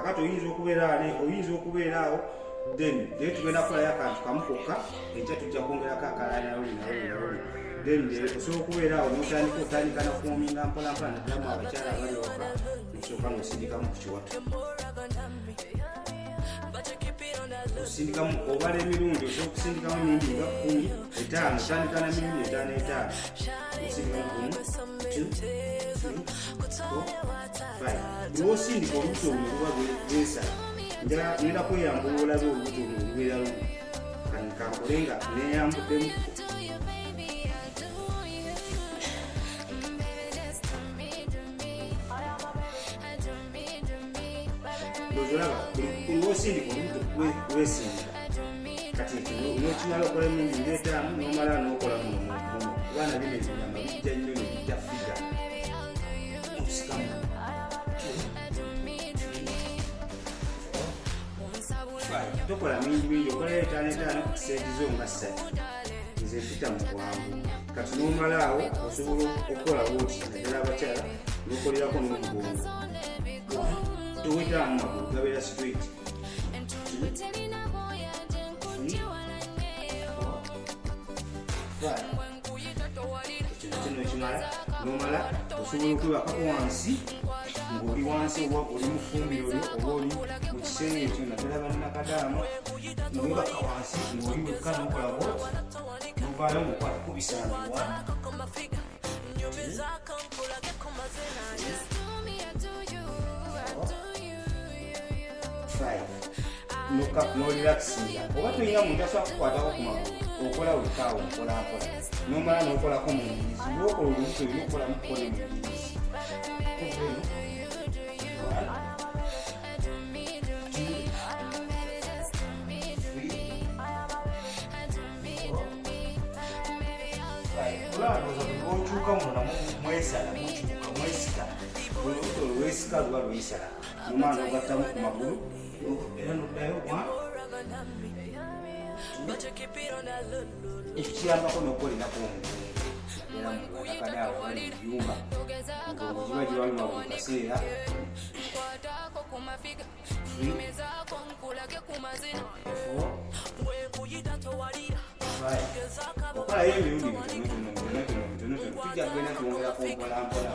kakati oyinza okubeera awo then tugenda kukolayo akantu kamu kokka enkya tujja kwongerako akalala naluli then osobola okubeera awo otandika nakuominga mpolampola naddala mu abakyala abali waka nosooka nosindikamu ku kiwato osindikamu obala emirundi osobola okusindikamu emirundi nga 15 otandika na mirundi 5 osindikamu 1 osindika olubuto luno luba lwesala ngenda kweyamba olabe olubuto luno lubeera lumu kankole nga neyambuddemu olaba olwosindika olubuto lwesindika kati nokimala okola emirundi 5 nomala nokola muno kubana bino ebinyama bijja nnyo nebijja figa okusikamu tokola mingi okola 5 ku kisaidizo nga 3 nze mpita mu bwangu kati nomalaawo osobola okukola woti naddala abakyala nokolerako n'omugongo towetamu magulu gabeera straight kino ekimala nomala osobola okwebakako wansi ng'oli wansi oba oli mu fumbiro lyo oba oli mu kisenge ekyo naddala bannakadaama nowebaka wansi ng'oli wekka nokola bot novaayo ngaokwatako bisambiwa nolirakisinga oba toyina muntu asobola kukwatako ku magulu okola wekaawo mpolampola nomala nokolako mu mbirizi lwokola olubuto olina okolamu kukola emubirizi okyuka muna mwesala mukyuka mwesika olubuto olwesika luba lwesala nomala nogattamu ku magulu era noddayo ekiyambako nokukolerako omugongo era mukadaawo bali muyumba omugongo giba gibaluma buli kaseera okolayo emirundi mitonotono tujja kugenda twongerako mpolampola